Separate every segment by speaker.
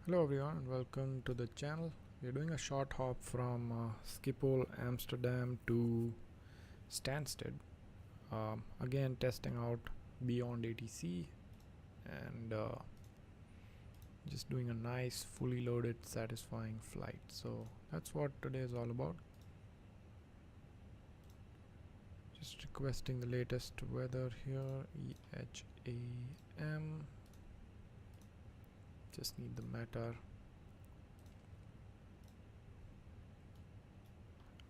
Speaker 1: Hello everyone and welcome to the channel. We're doing a short hop from Schiphol, Amsterdam to Stansted. Again testing out BeyondATC and just doing a nice fully loaded satisfying flight. So that's what today is all about. Just requesting the latest weather here, EHAM. Just need the matter.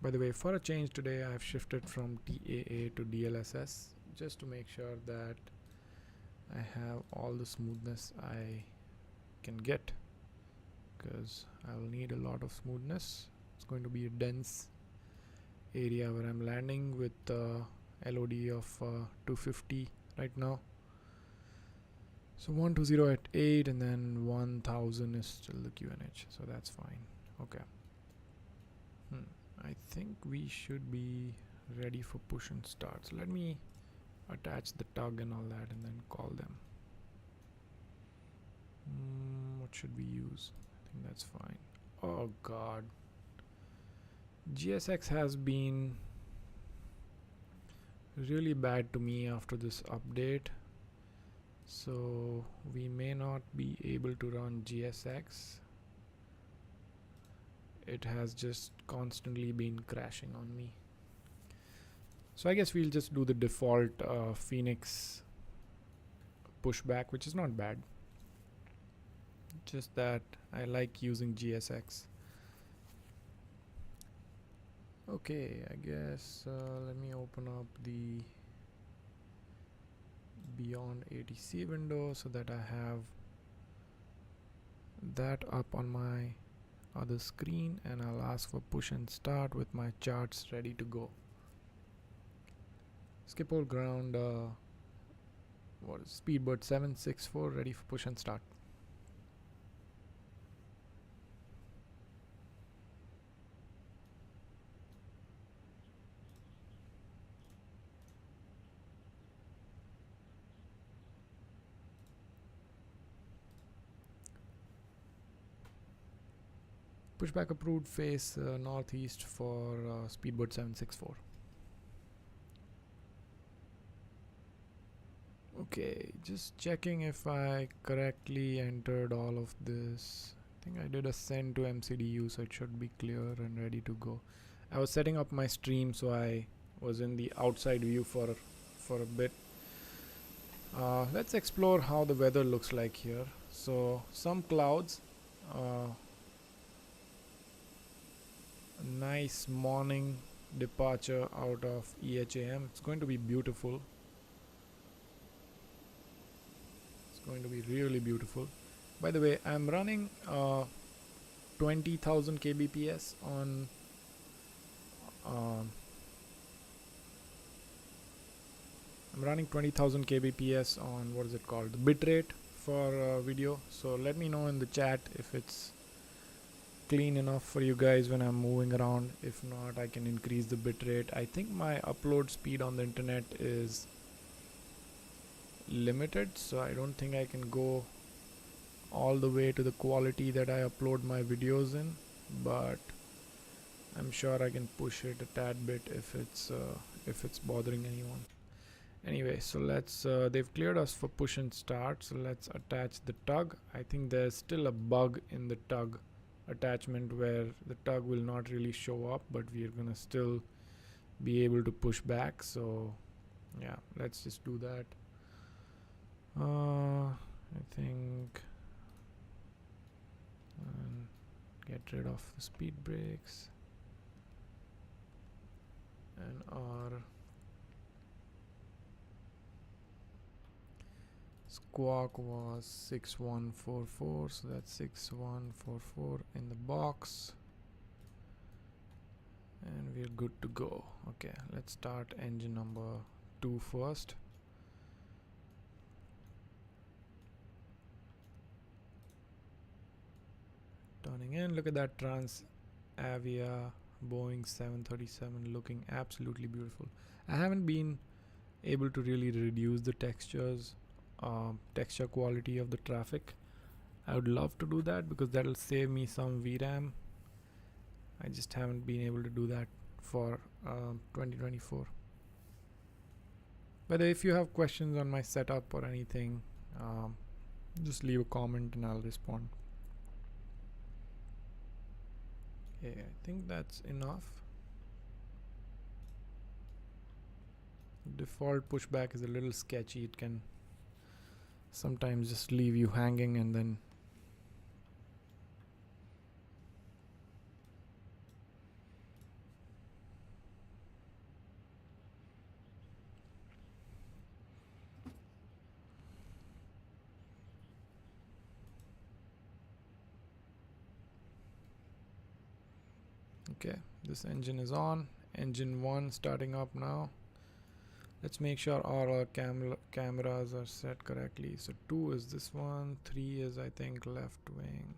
Speaker 1: By the way, for a change today I have shifted from TAA to DLSS just to make sure that I have all the smoothness I can get, because I will need a lot of smoothness. It's going to be a dense area where I'm landing with LOD of 250 right now. So 120 at 8 and then 1000 is still the QNH, so that's fine. Okay. I think we should be ready for push and start. So let me attach the tug and all that and then call them. What should we use? I think that's fine. Oh god. GSX has been really bad to me after this update. So we may not be able to run GSX. It has just constantly been crashing on me. So I guess we'll just do the default Phoenix pushback, which is not bad. Just that I like using GSX. Okay, I guess let me open up the BeyondATC window so that I have that up on my other screen, and I'll ask for push and start with my charts ready to go. Schiphol ground what is Speedbird 764 ready for push and start. Pushback approved, face northeast for Speedbird 764. Okay, just checking if I correctly entered all of this. I think I did a send to MCDU, so it should be clear and ready to go. I was setting up my stream, so I was in the outside view for a bit. Let's explore how the weather looks like here. So some clouds, nice morning departure out of EHAM. It's going to be beautiful. It's going to be really beautiful. By the way, I'm running 20,000 kbps on I'm running 20,000 kbps on, what is it called, the bitrate for video. So let me know in the chat if it's clean enough for you guys when I'm moving around. If not, I can increase the bitrate. I think my upload speed on the internet is limited, so I don't think I can go all the way to the quality that I upload my videos in, but I'm sure I can push it a tad bit if it's bothering anyone. Anyway, so let's they've cleared us for push and start, so let's attach the tug. I think there's still a bug in the tug attachment where the tug will not really show up, but we're gonna still be able to push back. So yeah, let's just do that. I think get rid of the speed brakes, and our squawk was 6144, so that's 6144 in the box, and we're good to go. Okay, let's start engine number 2 first. Turning in, look at that Transavia Boeing 737 looking absolutely beautiful. I haven't been able to really reduce the texture quality of the traffic. I would love to do that because that'll save me some VRAM. I just haven't been able to do that for 2024. But if you have questions on my setup or anything, just leave a comment and I'll respond. Okay, I think that's enough. Default pushback is a little sketchy. It can sometimes just leave you hanging and then okay, this engine is on. Engine 1 starting up now. Let's make sure all our cameras are set correctly. So 2 is this one, 3 is I think left wing,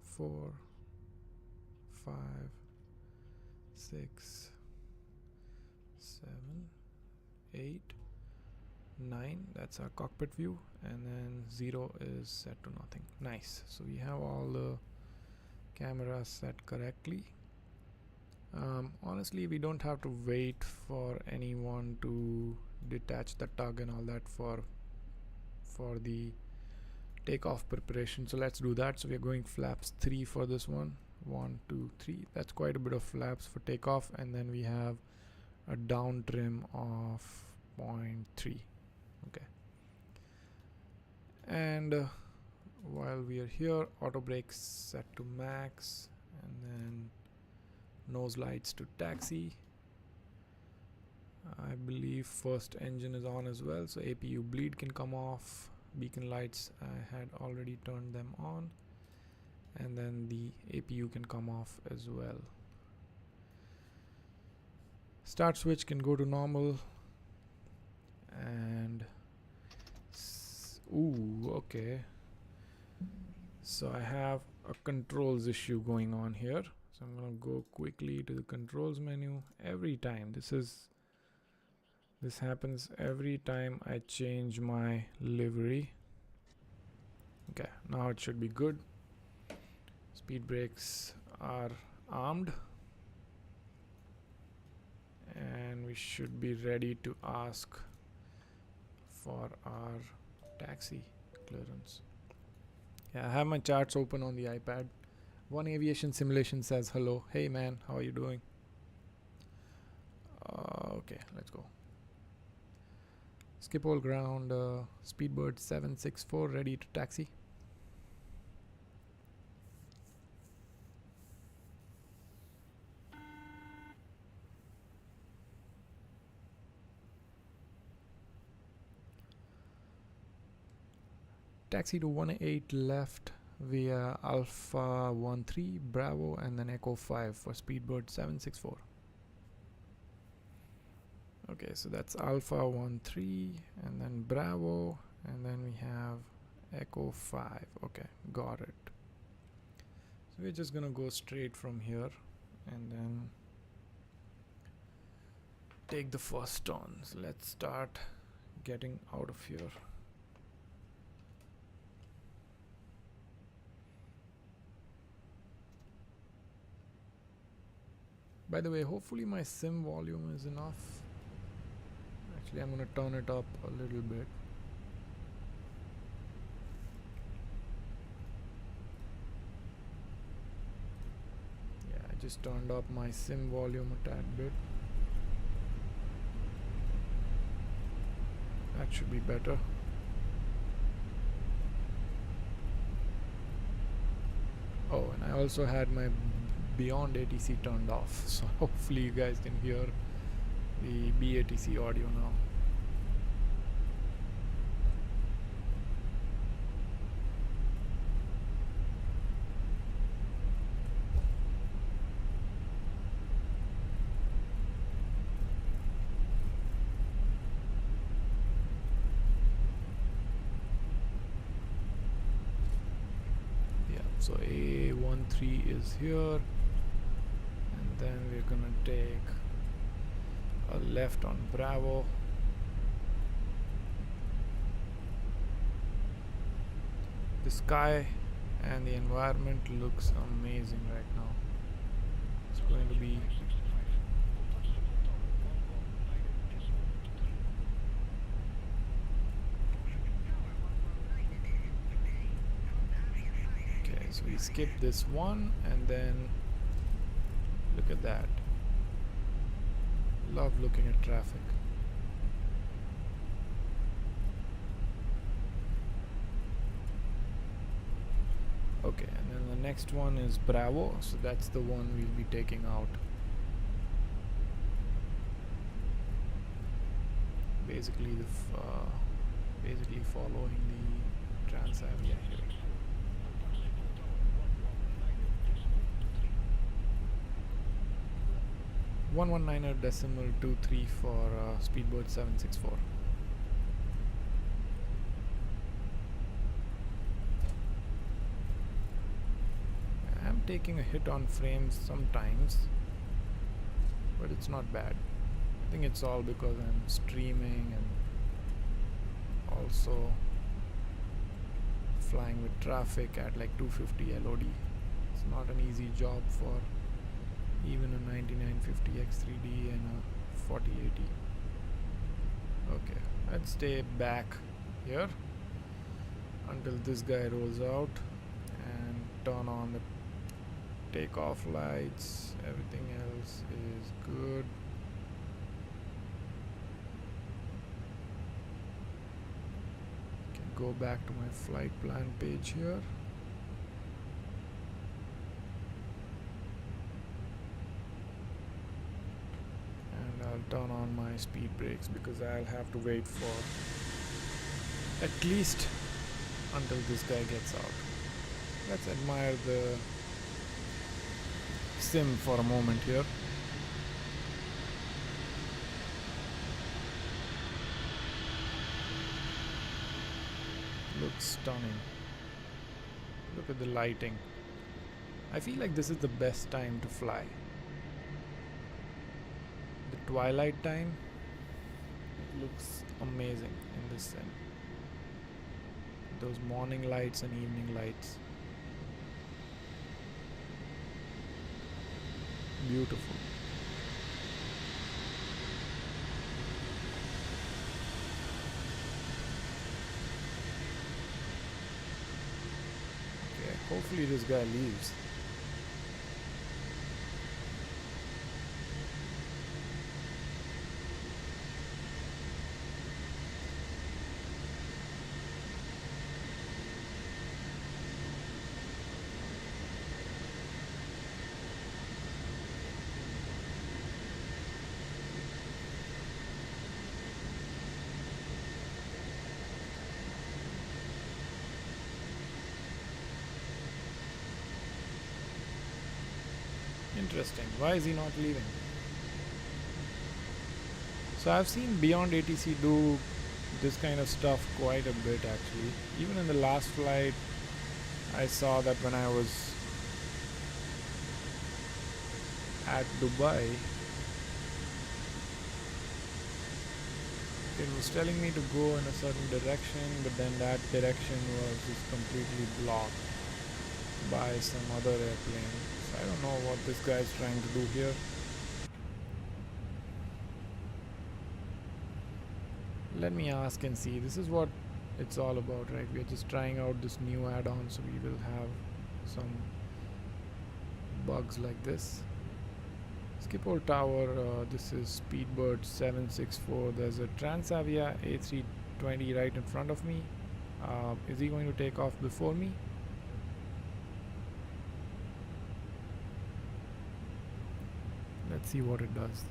Speaker 1: 4, 5, 6, 7, 8, 9, that's our cockpit view, and then 0 is set to nothing. Nice. So we have all the cameras set correctly. Honestly, we don't have to wait for anyone to detach the tug and all that for the takeoff preparation. So let's do that. So we're going flaps 3 for this one. 1, 2, 3. That's quite a bit of flaps for takeoff, and then we have a down trim of 0.3. Okay. And while we are here, auto brakes set to max, and then nose lights to taxi. I believe first engine is on as well, so APU bleed can come off. Beacon lights, I had already turned them on, and then the APU can come off as well. Start switch can go to normal, and ooh, okay, so I have a controls issue going on here. So I'm gonna go quickly to the controls menu. Every time this happens every time I change my livery. Okay, now it should be good. Speed brakes are armed, and we should be ready to ask for our taxi clearance. Yeah, I have my charts open on the iPad. One aviation simulation says hello. Hey man, how are you doing? Okay, let's go. Skip all ground, Speedbird 764 ready to taxi. Taxi to 18 left via Alpha 13 Bravo and then Echo 5 for Speedbird 764. Okay, so that's Alpha 13 and then Bravo, and then we have Echo 5. Okay, got it. So we're just gonna go straight from here and then take the first turn. So let's start getting out of here. By the way, hopefully my sim volume is enough. Actually, I'm gonna turn it up a little bit. Yeah, I just turned up my sim volume a tad bit. That should be better. Oh, and I also had my BeyondATC turned off, so hopefully you guys can hear the BATC audio now. Yeah, so A13 is here. Then we're gonna take a left on Bravo. The sky and the environment looks amazing right now. It's going to be okay, so we skip this one and then look at that. Love looking at traffic. Okay, and then the next one is Bravo, so that's the one we'll be taking out. Basically, basically following the Transavia here. 119.23 for Speedbird 764. I'm taking a hit on frames sometimes, but it's not bad. I think it's all because I'm streaming and also flying with traffic at like 250 LOD. It's not an easy job for even a 9950 X3D and a 4080. Okay, let's stay back here until this guy rolls out and turn on the takeoff lights. Everything else is good. Can go back to my flight plan page here. I'll turn on my speed brakes because I'll have to wait for at least until this guy gets out. Let's admire the sim for a moment here. Looks stunning. Look at the lighting. I feel like this is the best time to fly. The twilight time, it looks amazing in this sim. Those morning lights and evening lights, beautiful. Okay, hopefully this guy leaves. Interesting. Why is he not leaving? So I've seen BeyondATC do this kind of stuff quite a bit actually. Even in the last flight, I saw that when I was at Dubai, it was telling me to go in a certain direction, but then that direction was just completely blocked by some other airplane. So I don't know what this guy is trying to do here. Let me ask and see. This is what it's all about, right? We are just trying out this new add-on, so we will have some bugs like this. Schiphol Tower, this is Speedbird 764. There's a Transavia A320 right in front of me. Is he going to take off before me? Let's see what it does.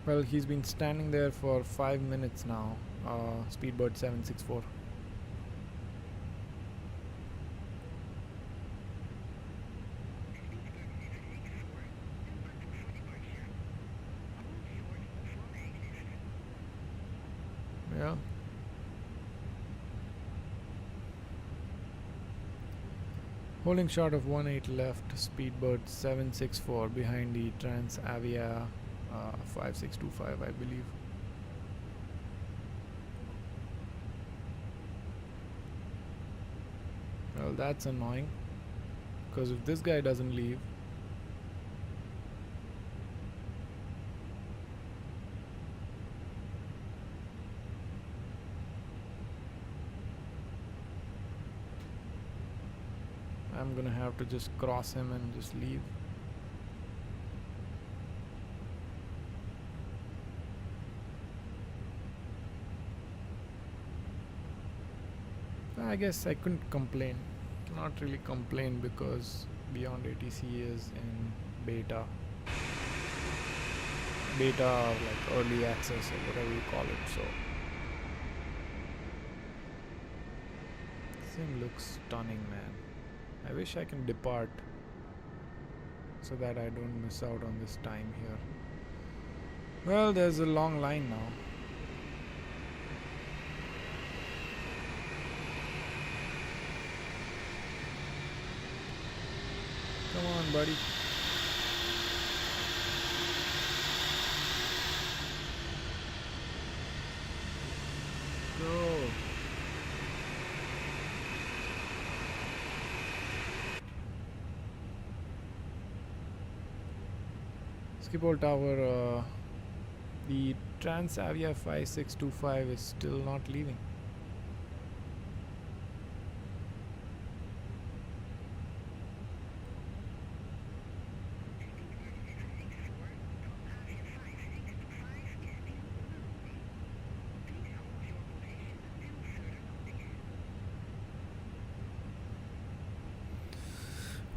Speaker 1: Well, he's been standing there for 5 minutes now, Speedbird 764. Holding short of 18 left, speedbird 764 behind the Transavia 5625, I believe. Well, that's annoying, because if this guy doesn't leave, I'm gonna have to just cross him and just leave. I guess I couldn't complain. Cannot really complain because BeyondATC is in beta or like early access or whatever you call it. So this thing looks stunning, man. I wish I can depart so that I don't miss out on this time here. Well, there's a long line now. Come on, buddy. Go. Schiphol Tower, the Transavia 5625 is still not leaving.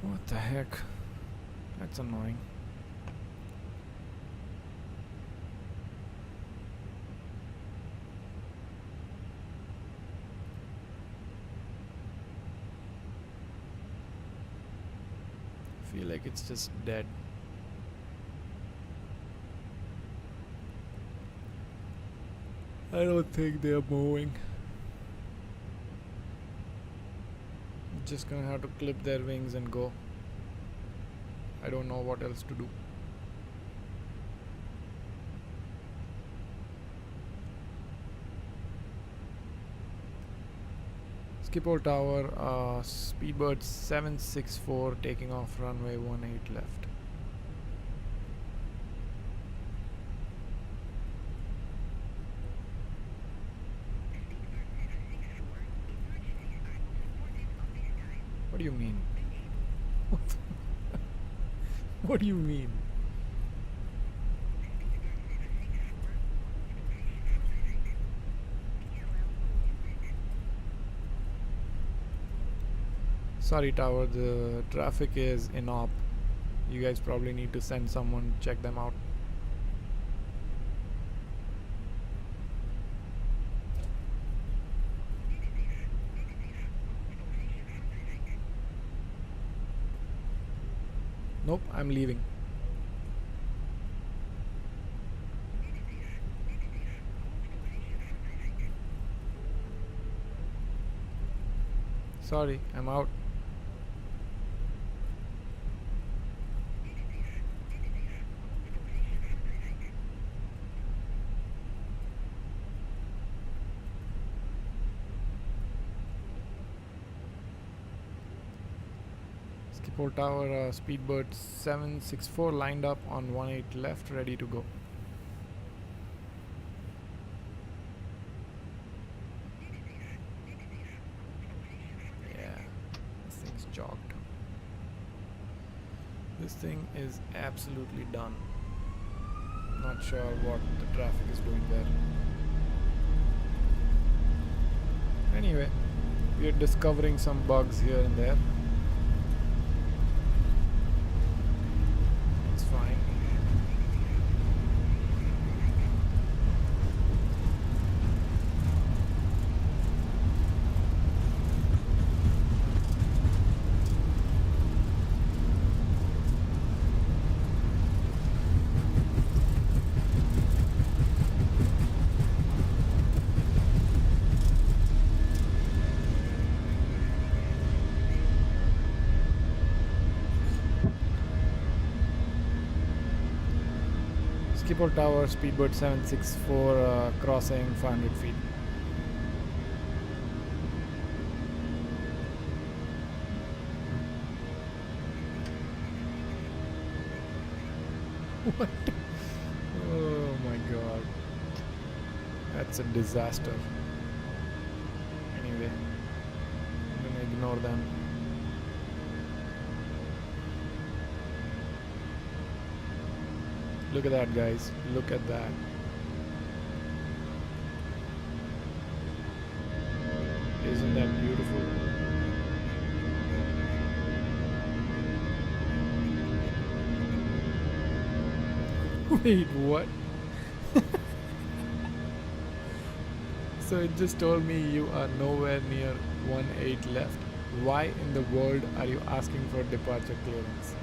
Speaker 1: What the heck? That's annoying. Feel like it's just dead. I don't think they're moving. Just gonna have to clip their wings and go. I don't know what else to do. Schiphol Tower, speedbird 764 taking off runway 18 left. What do you mean? What do you mean? Sorry, tower, the traffic is in op. You guys probably need to send someone to check them out. Nope, I'm leaving. Sorry, I'm out. Schiphol Tower, speedbird 764 lined up on 18 left, ready to go. Yeah, this thing's jogged. This thing is absolutely done. Not sure what the traffic is doing there. Anyway, we are discovering some bugs here and there. It's fine. Schiphol Tower, speedbird 764, crossing 500 feet. What? Oh my god. That's a disaster. Anyway, I'm gonna ignore them. Look at that, guys. Look at that. Isn't that beautiful? Wait, what? So it just told me you are nowhere near 1.8 left. Why in the world are you asking for departure clearance?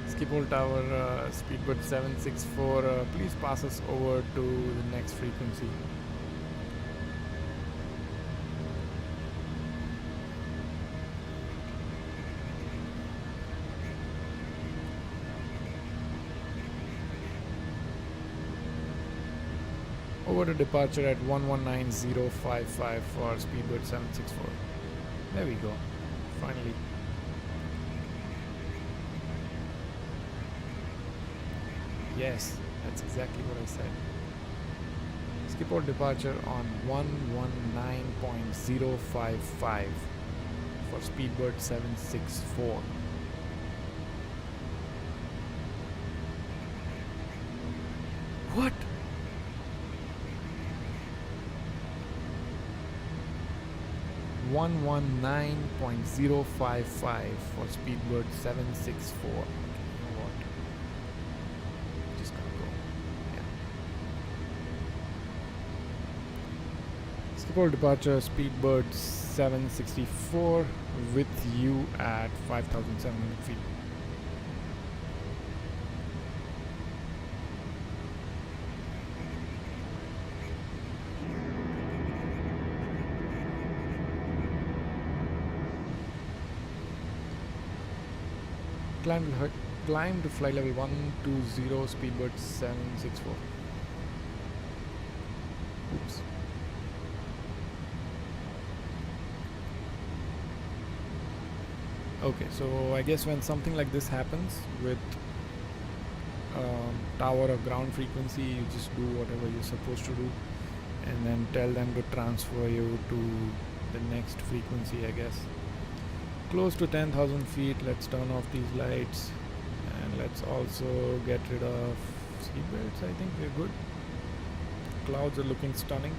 Speaker 1: Schiphol Tower, speedbird 764, please pass us over to the next frequency. Over to departure at 119055 for speedbird 764. There we go. Finally. Yes, that's exactly what I said. Schiphol departure on 119.055 for speedbird 764. What? .055 for speedbird 764. You know what? Just gonna go. Yeah. Schiphol departure speedbird 764 with you at 5,700 feet. Climb to flight level 120, speedbird 764. Oops. Okay, so I guess when something like this happens with tower or ground frequency, you just do whatever you're supposed to do and then tell them to transfer you to the next frequency, I guess. Close to 10,000 feet, let's turn off these lights and let's also get rid of seatbelts. I think we're good. Clouds are looking stunning.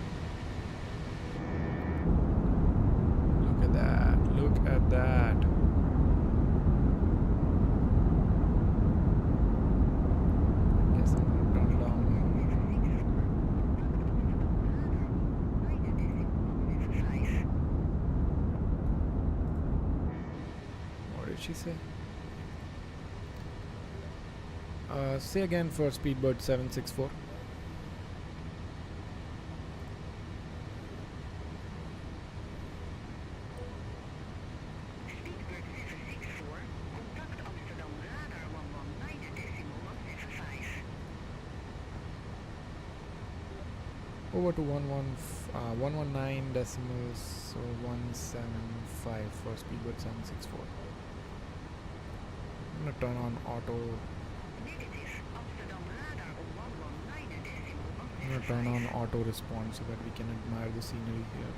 Speaker 1: Look at that, look at that. I guess I'm gonna turn down. What did she say? Say again for speedbird 764.
Speaker 2: Speedbird 764, contact Amsterdam radar 119.5.
Speaker 1: Over to 119 decimals, so 175 for speedbird 764. I'm gonna turn on auto. I'm gonna turn on auto response so that we can admire the scenery here.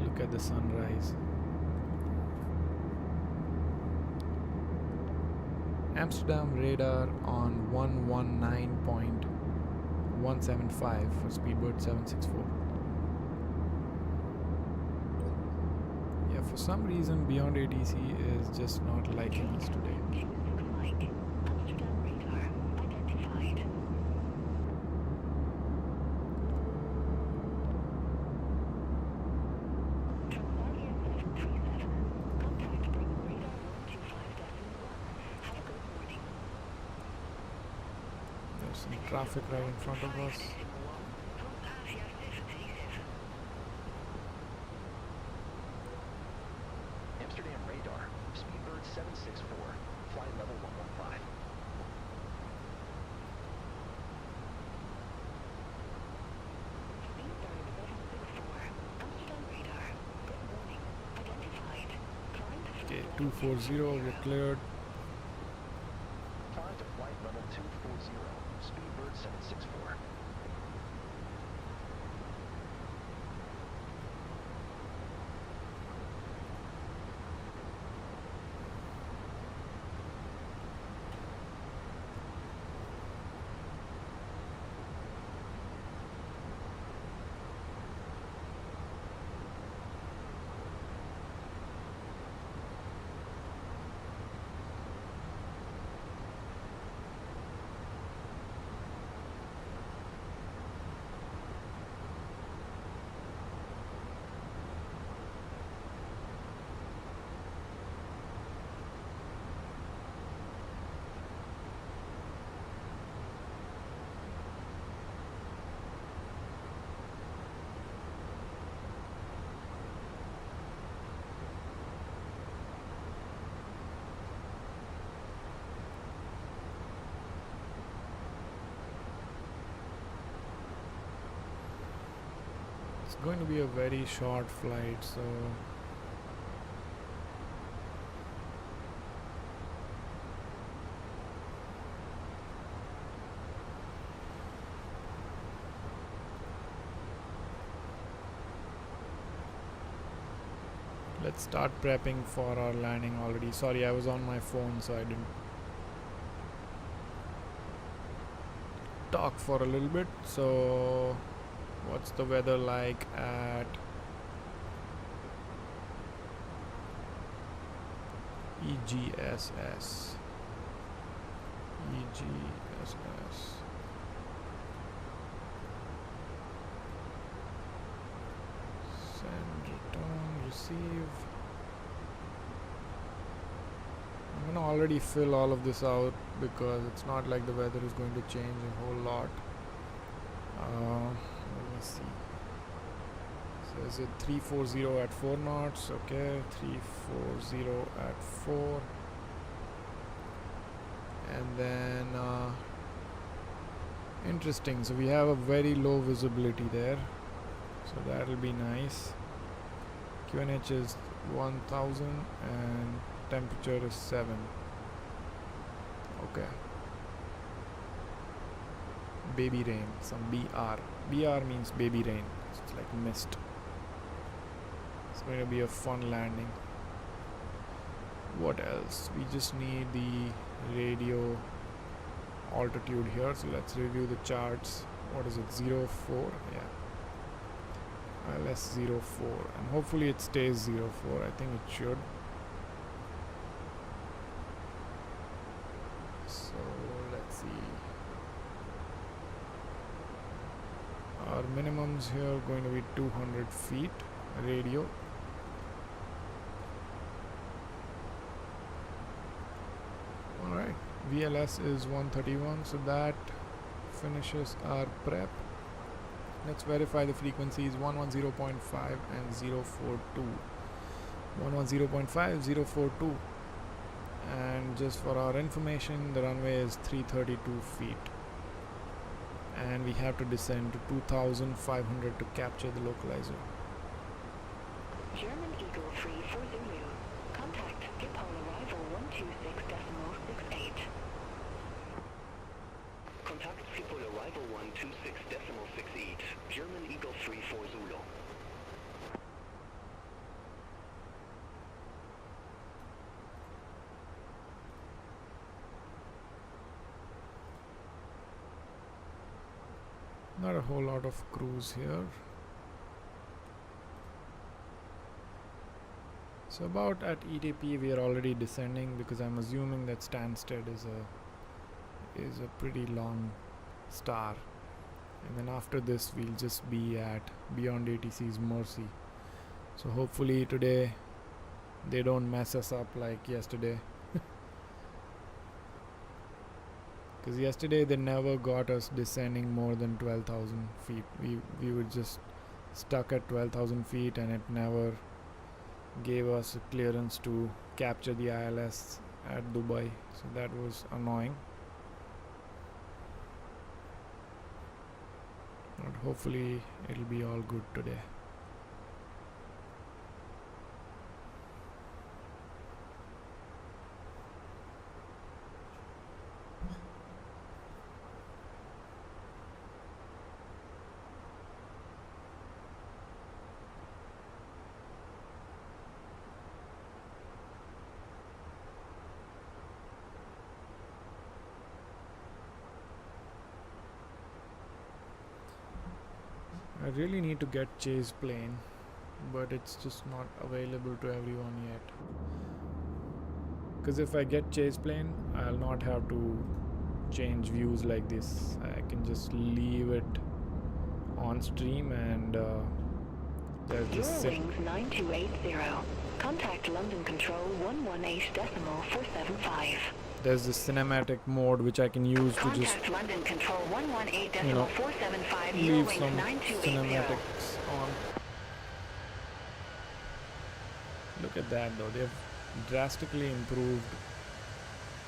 Speaker 1: Look at the sunrise. Amsterdam radar on 119.175 for speedbird 764. Yeah, for some reason BeyondATC is just not liking us today. Some traffic right in front of us. 240, we're cleared.
Speaker 3: Climb to flight level 240, Speedbird 764.
Speaker 1: It's going to be a very short flight, so let's start prepping for our landing already. Sorry, I was on my phone, so I didn't talk for a little bit. So what's the weather like at EGSS? EGSS. Send, return, receive. I'm gonna already fill all of this out because it's not like the weather is going to change a whole lot. Let me see. So is it 340 at 4 knots? Okay, 340 at 4. And then interesting, so we have a very low visibility there, so that'll be nice. QNH is 1000 and temperature is 7. Okay, baby rain, some BR means baby rain, so it's like mist. It's going to be a fun landing. What else? We just need the radio altitude here, so let's review the charts. What is it? 04? Yeah, ILS 04, and hopefully it stays 04. I think it should. So let's see. Our minimums here are going to be 200 feet radio. Alright, VLS is 131, so that finishes our prep. Let's verify the frequencies 110.5 and 042. 110.5, 042. And just for our information, the runway is 332 feet. And we have to descend to 2,500 to capture the localizer.
Speaker 2: German Eagle 3 for Zulu. Contact Dipole arrival 126.68.
Speaker 3: Contact Schiphol arrival 126.68. German Eagle 3 for Zulu.
Speaker 1: Not a whole lot of crews here. So about at ETP we are already descending, because I'm assuming that Stansted is a pretty long star, and then after this we'll just be at BeyondATC's mercy. So hopefully today they don't mess us up like yesterday. Because yesterday they never got us descending more than 12,000 feet. We were just stuck at 12,000 feet, and it never gave us a clearance to capture the ILS at Dubai. So that was annoying. But hopefully it'll be all good today. I really need to get chase plane, but it's just not available to everyone yet. Because if I get chase plane, I'll not have to change views like this. I can just leave it on stream, and there's this
Speaker 2: Eurowings 9280. Contact London Control 118.475.
Speaker 1: there's this cinematic mode which I can use to just
Speaker 2: Contact London Control 118.475.
Speaker 1: leave
Speaker 2: Eurowings
Speaker 1: some
Speaker 2: 9280.
Speaker 1: cinematics on. Look at that though, they've drastically improved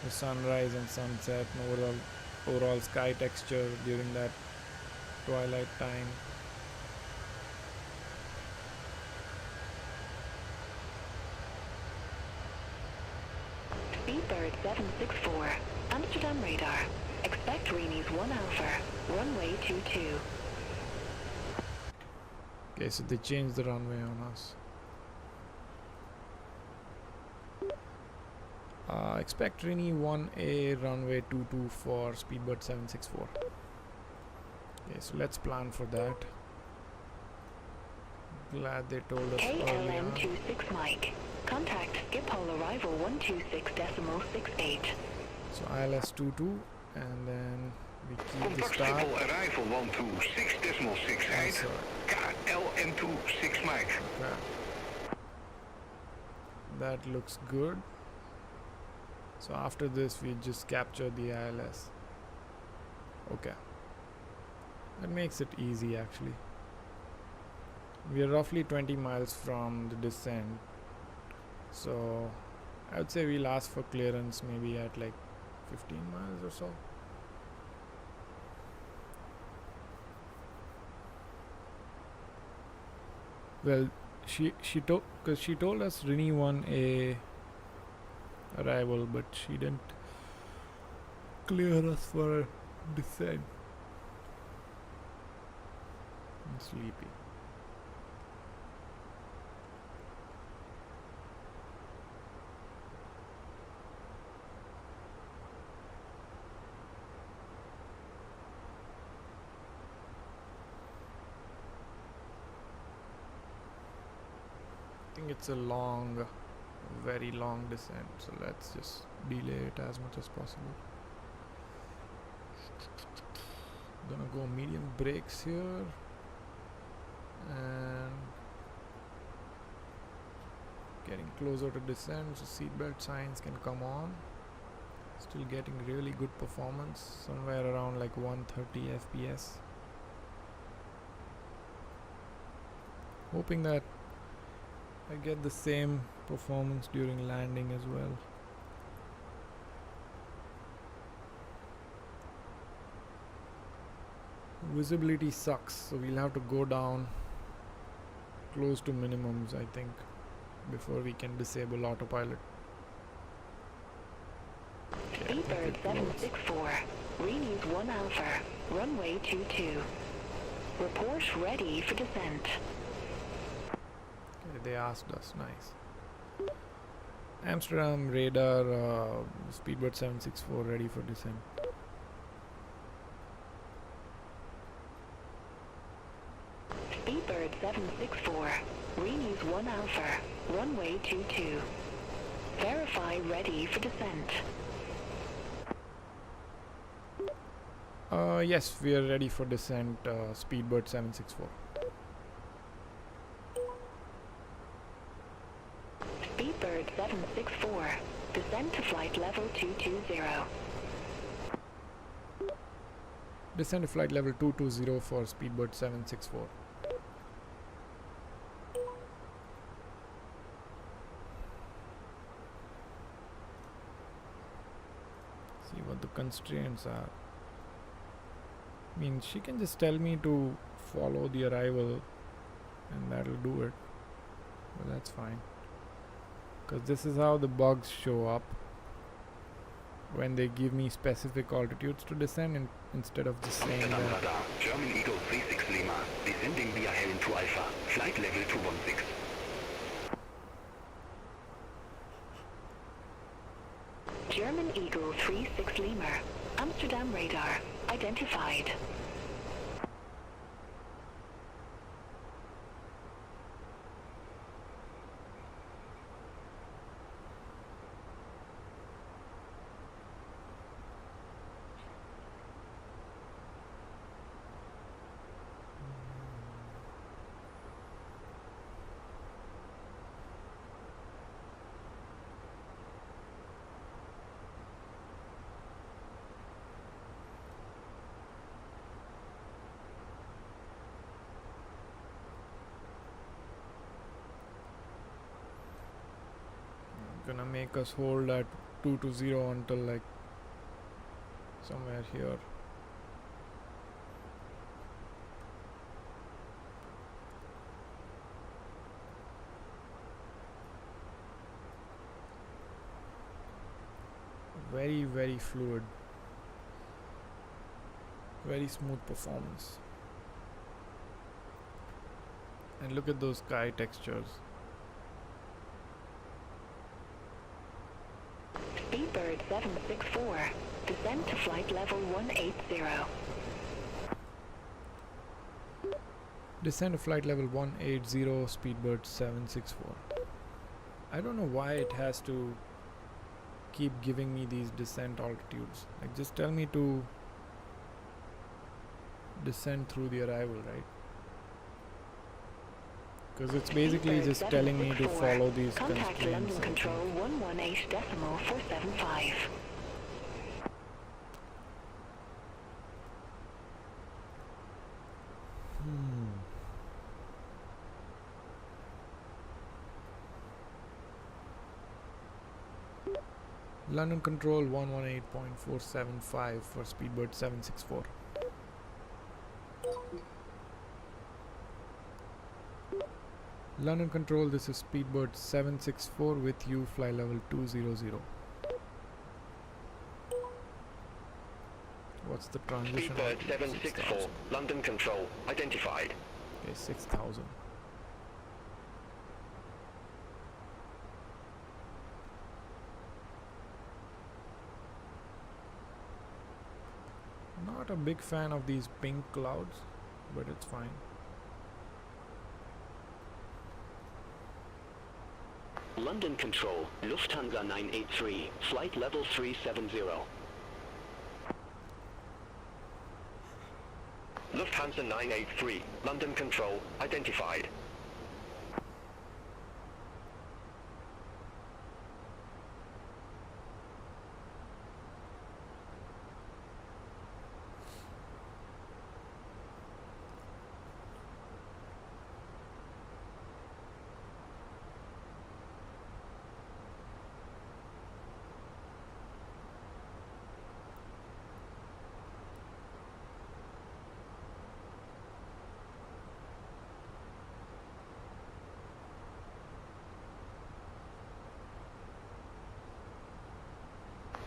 Speaker 1: the sunrise and sunset and overall sky texture during that twilight time.
Speaker 2: Speedbird 764. Amsterdam radar. Expect Reni's 1 Alpha. Runway 22.
Speaker 1: Okay, so they changed the runway on us. Expect Rini 1A runway 22 for Speedbird 764. Okay, so let's plan for that. Glad they told us earlier.
Speaker 2: KLM 26 Mike. Contact Schiphol arrival 126.68.
Speaker 1: So ILS 22, and then we keep the
Speaker 3: Contact
Speaker 1: start.
Speaker 3: Schiphol arrival 126.68. KLM 26 Mike.
Speaker 1: Okay. That looks good. So after this we just capture the ILS. Okay. That makes it easy actually. We are roughly 20 miles from the descent. So I would say we'll ask for clearance maybe at like 15 miles or so. Well, she told us Rini 1A arrival, but she didn't clear us for descent. I'm sleepy. I think it's a long, very long descent, so let's just delay it as much as possible. Gonna go medium brakes here, and getting closer to descent, so seatbelt signs can come on. Still getting really good performance, somewhere around like 130 FPS. Hoping that I get the same performance during landing as well. Visibility sucks, so we'll have to go down close to minimums, I think, before we can disable autopilot.
Speaker 2: Speedbird 764. Reni's 1 Alpha. Runway 22. Report ready for descent.
Speaker 1: Okay, they asked us, nice. Amsterdam radar, Speedbird 764 ready for descent.
Speaker 2: Speedbird 764. Reni's 1 Alpha. Runway 22. Verify ready for descent.
Speaker 1: Yes, we are ready for descent, Speedbird 764.
Speaker 2: Speedbird 764. Descent to flight level 220.
Speaker 1: Descent to flight level 220 for Speedbird 764. See what the constraints are. I mean, she can just tell me to follow the arrival and that'll do it. But that's fine. Because this is how the bugs show up. When they give me specific altitudes to descend instead of just saying
Speaker 3: Amsterdam
Speaker 1: that.
Speaker 3: radar. German Eagle 36 Lima. Descending via Helen to Alpha. Flight level 216.
Speaker 2: German Eagle 36 Lima. Amsterdam radar. Identified.
Speaker 1: gonna make us hold at 220 until like somewhere here. Very, very fluid, very smooth performance. And look at those sky textures.
Speaker 2: Speedbird 764. Descend to flight level 180.
Speaker 1: Descend to flight level 180, Speedbird 764. I don't know why it has to keep giving me these descent altitudes. Like, just tell me to descend through the arrival, right? Because it's basically
Speaker 2: Speedbird
Speaker 1: just telling me to
Speaker 2: 764.
Speaker 1: follow these
Speaker 2: Contact
Speaker 1: constraints.
Speaker 2: London Control 118.475.
Speaker 1: London Control 118.475 for Speedbird 764. London Control, this is Speedbird 764 with you, fly level 200. What's the transition?
Speaker 3: Speedbird 764, London Control, identified.
Speaker 1: Okay, 6,000. Not a big fan of these pink clouds, but it's fine.
Speaker 3: London Control, Lufthansa 983, flight level 370. Lufthansa 983, London Control, identified.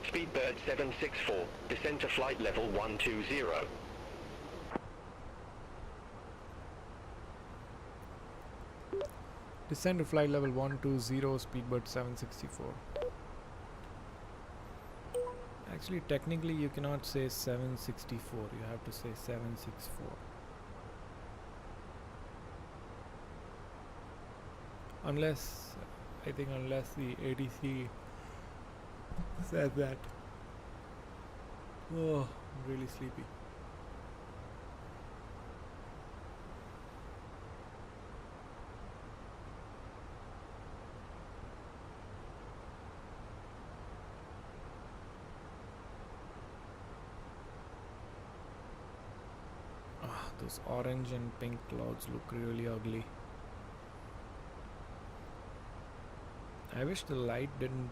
Speaker 3: Speedbird 764, descend to flight level 120.
Speaker 1: Descend to flight level 120, Speedbird 764. Actually, technically you cannot say 764, you have to say 764. Unless, I think unless the ATC says that. Oh, I'm really sleepy. Those orange and pink clouds look really ugly. I wish the light didn't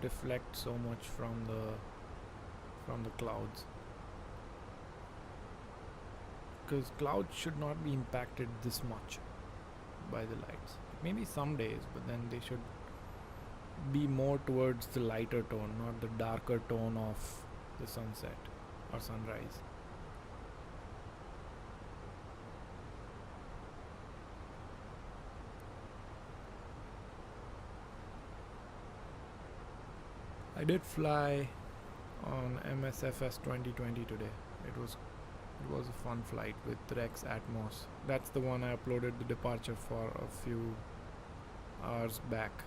Speaker 1: reflect so much from the clouds, because clouds should not be impacted this much by the lights. Maybe some days, but then they should be more towards the lighter tone, not the darker tone of the sunset or sunrise. I did fly on MSFS 2020 today. It was a fun flight with Rex Atmos. That's the one I uploaded the departure for a few hours back.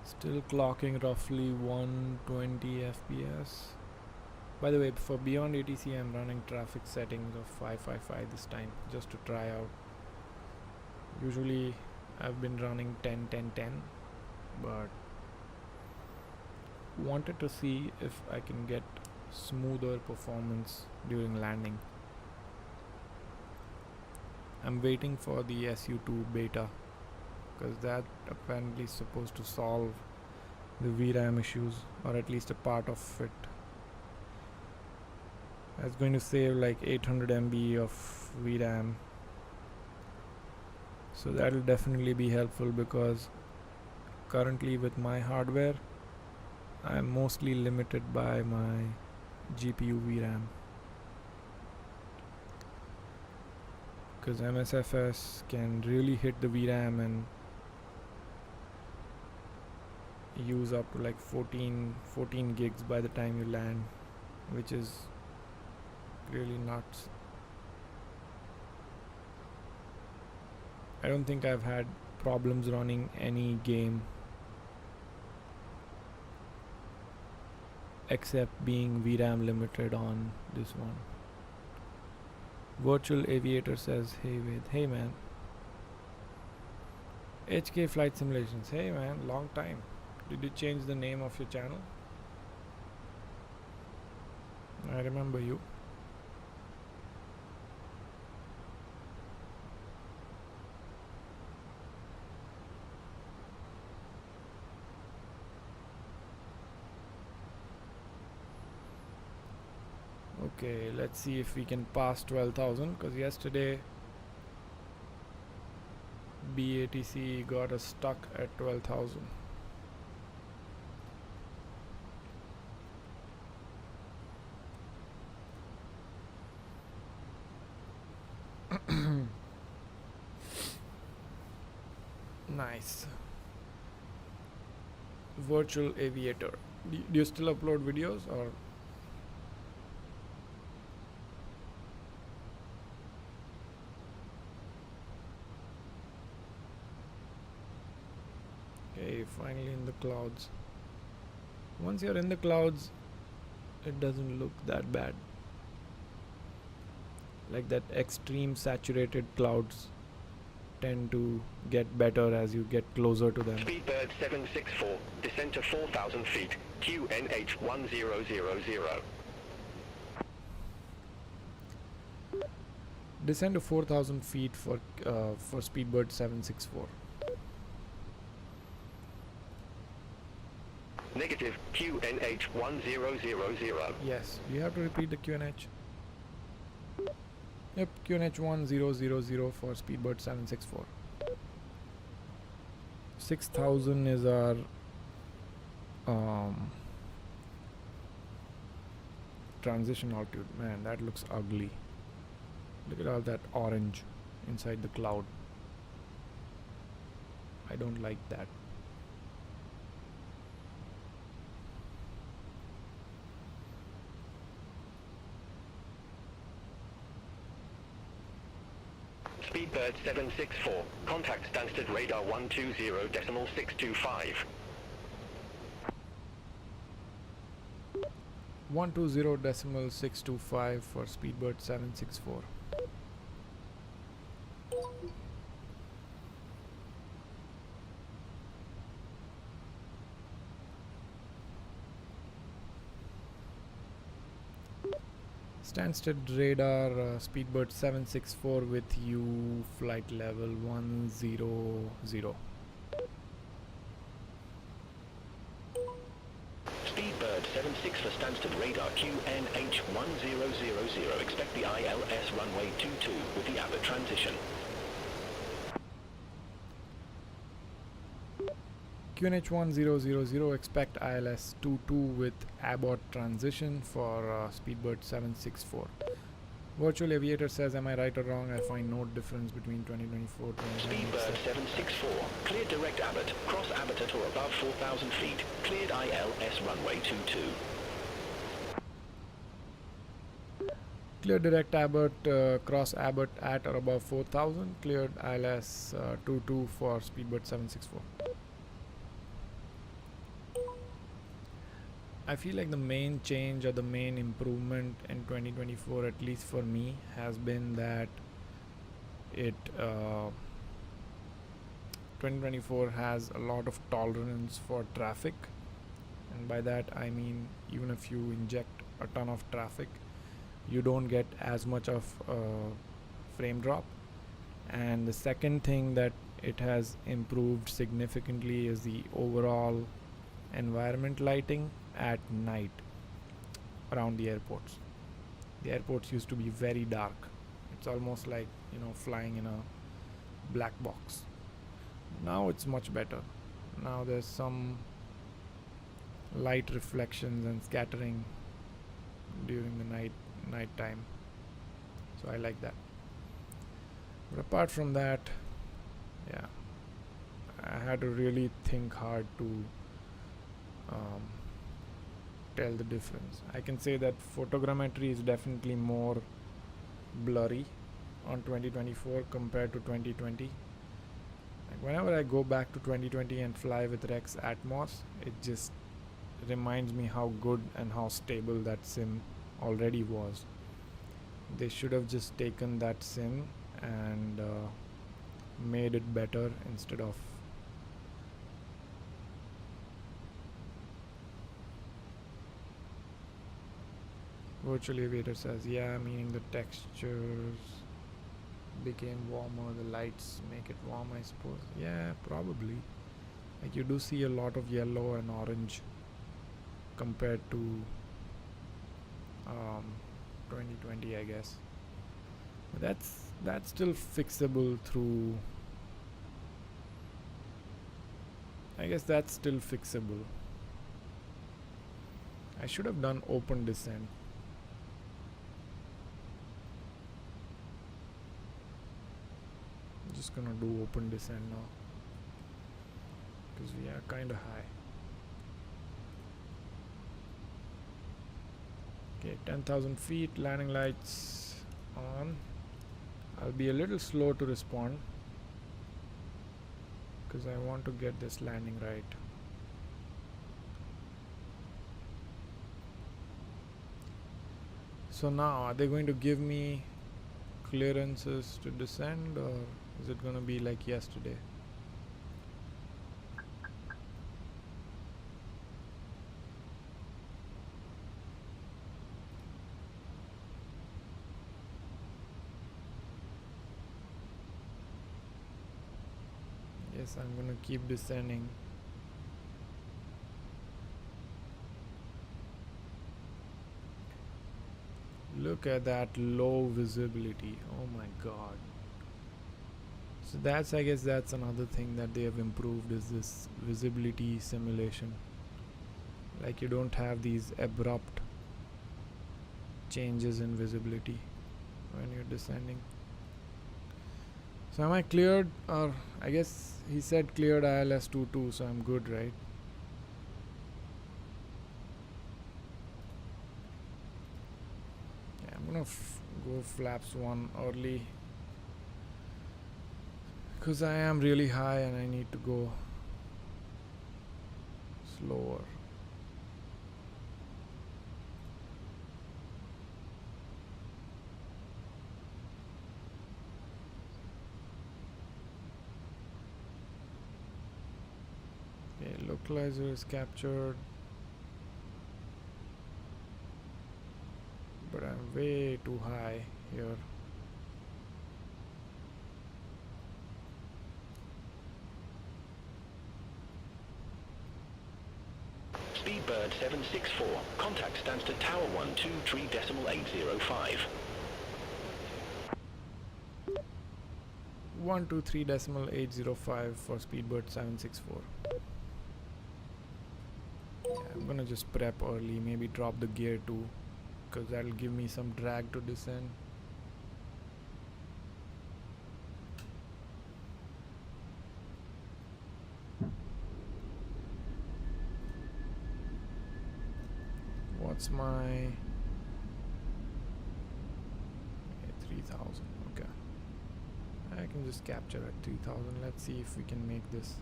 Speaker 1: Still clocking roughly 120 FPS. By the way, for BeyondATC I'm running traffic settings of 555 this time, just to try out. Usually I've been running 10-10-10, but wanted to see if I can get smoother performance during landing. I'm waiting for the SU2 beta, because that apparently is supposed to solve the VRAM issues, or at least a part of it. It's going to save like 800 MB of VRAM, so that will definitely be helpful, because currently with my hardware I'm mostly limited by my GPU VRAM, because MSFS can really hit the VRAM and use up to like 14 gigs by the time you land, which is really nuts. I don't think I've had problems running any game except being VRAM limited on this one. Virtual Aviator says, hey man. HK Flight Simulations, hey man, long time. Did you change the name of your channel? I remember you. Okay, let's see if we can pass 12,000, because yesterday BATC got us stuck at 12,000. Nice. Virtual Aviator. Do you still upload videos, or? Okay, finally in the clouds. Once you're in the clouds, it doesn't look that bad. Like that extreme saturated clouds tend to get better as you get closer to them.
Speaker 3: Speedbird 764, descend to 4,000 feet, QNH 1000.
Speaker 1: Descend to 4,000 feet for Speedbird 764.
Speaker 3: Negative, QNH 1000.
Speaker 1: Yes, you have to repeat the QNH. Yep, QNH 1000 for Speedbird 764. 6,000 is our transition altitude. Man, that looks ugly. Look at all that orange inside the cloud. I don't like that.
Speaker 3: Speedbird 764, contact Stansted radar 120.625.
Speaker 1: 120.625 for Speedbird 764. Stansted radar, Speedbird 764 with you, flight level 100.
Speaker 3: Speedbird 76 for Stansted radar QNH 1000. Expect the ILS runway 22 with the Abbott transition.
Speaker 1: QNH 1000, expect ILS 22 with Abbott transition for Speedbird 764. Virtual Aviator says, am I right or wrong? I find no difference between 2024 and
Speaker 3: Speedbird 764, cleared direct Abbott, cross Abbott at or above 4,000 feet, cleared ILS runway 22.
Speaker 1: Cleared direct Abbott, cross Abbott at or above 4,000, cleared ILS 22 for Speedbird 764. I feel like the main change or the main improvement in 2024, at least for me, has been that 2024 has a lot of tolerance for traffic, and by that I mean even if you inject a ton of traffic, you don't get as much of frame drop. And the second thing that it has improved significantly is the overall environment lighting at night around the airports. The airports used to be very dark. It's almost like, you know, flying in a black box. Now it's much better. Now there's some light reflections and scattering during the night time. So I like that. But apart from that, yeah, I had to really think hard to tell the difference. I can say that photogrammetry is definitely more blurry on 2024 compared to 2020. Like whenever I go back to 2020 and fly with Rex Atmos, it just reminds me how good and how stable that sim already was. They should have just taken that sim and made it better instead of Virtual Aviator says, yeah, meaning the textures became warmer, the lights make it warm, I suppose. Yeah, probably. Like you do see a lot of yellow and orange compared to 2020, I guess. But that's still fixable through, I guess that's still fixable. I should have done open descent. Just gonna do open descent now because we are kind of high. Okay, 10,000 feet, landing lights on. I'll be a little slow to respond because I want to get this landing right. So now, are they going to give me clearances to descend, or is it going to be like yesterday? Yes, I'm going to keep descending. Look at that low visibility. Oh my god. So that's, I guess that's another thing that they have improved, is this visibility simulation. Like you don't have these abrupt changes in visibility when you're descending. So am I cleared? Or I guess he said cleared ILS 22, so I'm good, right? Yeah, I'm gonna go flaps 1 early because I am really high and I need to go slower. Okay, localizer is captured, but I'm way too high here.
Speaker 3: Speedbird 764. Contact Stansted Tower 123.805.
Speaker 1: 123.805 for Speedbird 764. Yeah, I'm gonna just prep early, maybe drop the gear too, because that'll give me some drag to descend. What's my 3,000? Okay, I can just capture at 3,000. Let's see if we can make this.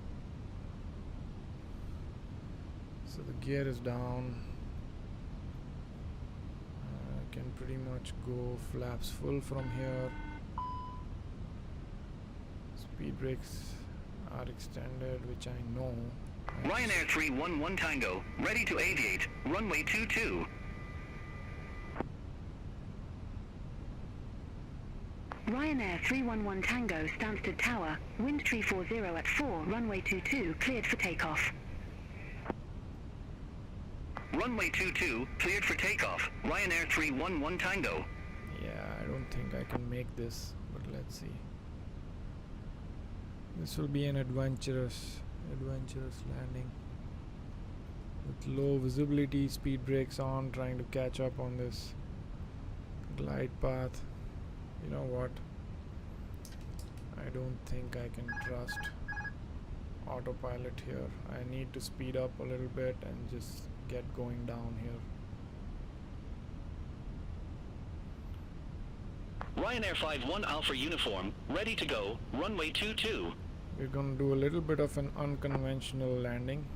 Speaker 1: So the gear is down. I can pretty much go flaps full from here. Speed brakes are extended, which I know.
Speaker 3: Ryanair 311 Tango, ready to aviate, runway 22.
Speaker 2: Ryanair 311 Tango, Stansted Tower, wind 340 at 4, runway 22, cleared for takeoff.
Speaker 3: Runway 22, cleared for takeoff. Ryanair 311 Tango.
Speaker 1: Yeah, I don't think I can make this, but let's see. This will be an adventurous landing. With low visibility, speed brakes on, trying to catch up on this glide path. You know what? I don't think I can trust autopilot here. I need to speed up a little bit and just get going down here.
Speaker 3: Ryanair 51 Alpha Uniform, ready to go. Runway 22.
Speaker 1: We're gonna do a little bit of an unconventional landing.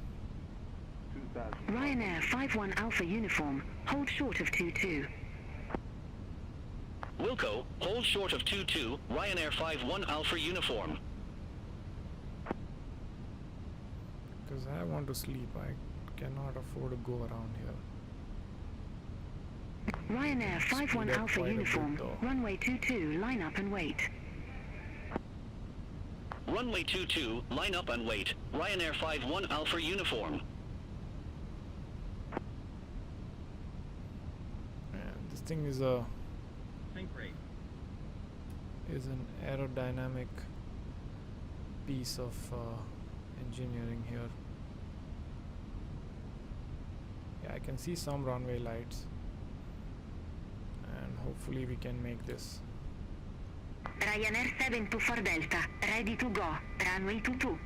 Speaker 2: Ryanair 51 Alpha Uniform, hold short of 22.
Speaker 3: Wilco, hold short of 22, Ryanair 51 Alpha Uniform.
Speaker 1: Because I want to sleep. I cannot afford to go around here.
Speaker 2: Ryanair 51
Speaker 1: Speed up
Speaker 2: Alpha
Speaker 1: quite a bit
Speaker 2: Uniform,
Speaker 1: though.
Speaker 2: runway 22, line up and wait.
Speaker 3: Runway 22, line up and wait. Ryanair 51 Alpha Uniform.
Speaker 1: And this thing is an aerodynamic piece of engineering here. Yeah, I can see some runway lights, and hopefully we can make this.
Speaker 2: Ryanair 724 Delta, ready to go, runway 22.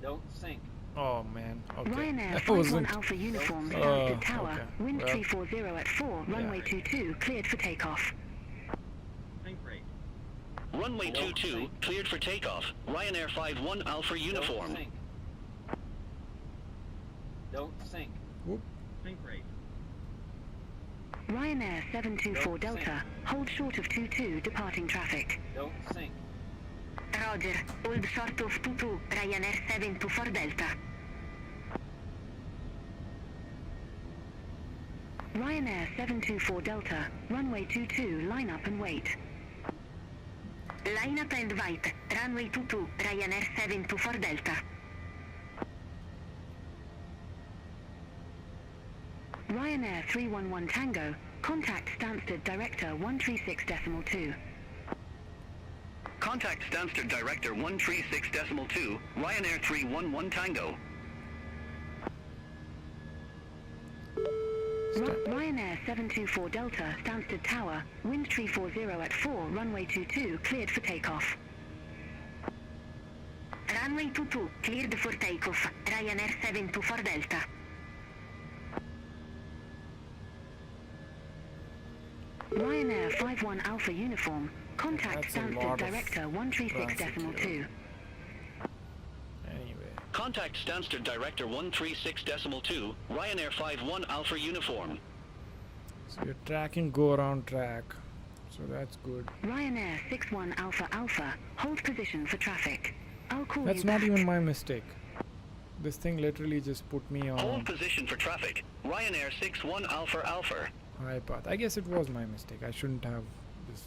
Speaker 4: Don't sink.
Speaker 1: Oh man, okay.
Speaker 2: Ryanair
Speaker 1: That
Speaker 2: 51
Speaker 1: wasn't.
Speaker 2: Alpha Uniform,
Speaker 1: Oh,
Speaker 2: Stansted Tower,
Speaker 1: okay.
Speaker 2: wind
Speaker 1: Well,
Speaker 2: 340 at 4, runway 22, cleared for takeoff.
Speaker 4: Sink rate.
Speaker 3: Runway 22, cleared for takeoff. Ryanair 51 Alpha Uniform.
Speaker 4: Don't sink. Don't sink.
Speaker 1: Whoop.
Speaker 4: Sink rate.
Speaker 2: Ryanair 724 Delta, hold short of 22, departing traffic.
Speaker 4: Don't sink.
Speaker 2: Roger, hold short of 22, Ryanair 724 Delta. Ryanair 724 Delta, runway 22, line up and wait. Line up and wait, runway 22, Ryanair 724 Delta. Ryanair 311 Tango, contact Stansted Director 136.2.
Speaker 3: Contact Stansted Director 136.2, Ryanair 311 Tango.
Speaker 2: Ryanair 724 Delta, Stansted Tower, wind 340 at 4, runway 22, cleared for takeoff. Runway 22, cleared for takeoff, Ryanair 724 Delta. Ryanair 51 Alpha Uniform, contact
Speaker 1: That's a
Speaker 2: Stansted
Speaker 1: lot of
Speaker 2: Director
Speaker 1: traffic
Speaker 2: 136.2.
Speaker 1: here. Anyway,
Speaker 3: Contact Stansted Director 136.2, Ryanair 51 Alpha Uniform.
Speaker 1: so you're tracking go around track, so that's good.
Speaker 2: Ryanair 61 Alpha Alpha, hold position for traffic. I'll call
Speaker 1: That's
Speaker 2: you
Speaker 1: not
Speaker 2: back.
Speaker 1: even my mistake. This thing literally just put me
Speaker 3: Hold
Speaker 1: on
Speaker 3: position for traffic. Ryanair 61 Alpha Alpha.
Speaker 1: high path. I guess it was my mistake. I shouldn't have this.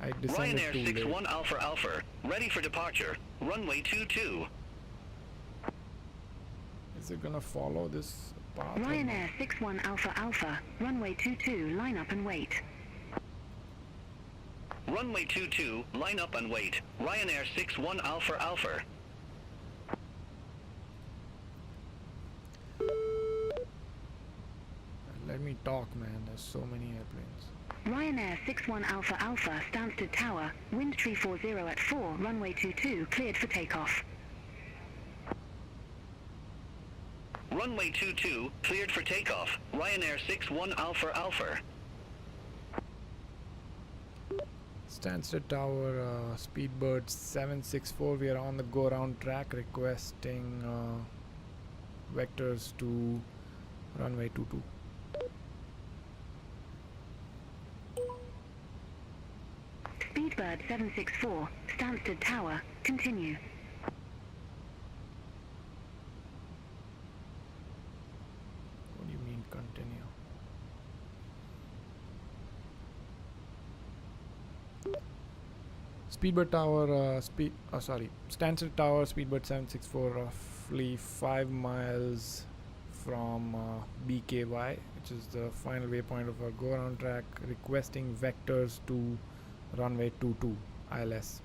Speaker 1: I descended
Speaker 3: Ryanair
Speaker 1: too late.
Speaker 3: 61 Alpha Alpha, ready for departure. Runway 22.
Speaker 1: Is it gonna follow this path? or not?
Speaker 2: Ryanair 61 Alpha Alpha, runway 22, line up and wait.
Speaker 3: Runway 22, line up and wait. Ryanair 61 Alpha Alpha.
Speaker 1: Let me talk, man. There's so many airplanes.
Speaker 2: Ryanair 61 Alpha Alpha, Stansted Tower, wind 340 at 4, runway 22, cleared for takeoff.
Speaker 3: Runway 22, cleared for takeoff. Ryanair 61 Alpha Alpha.
Speaker 1: Stansted Tower, Speedbird 764. We are on the go around track, requesting vectors to runway 22.
Speaker 2: Speedbird 764, Stansted Tower, continue.
Speaker 1: What do you mean continue? Speedbird tower, Stansted tower, Speedbird 764, roughly 5 miles from BKY, which is the final waypoint of our go around track, requesting vectors to runway 22 ILS.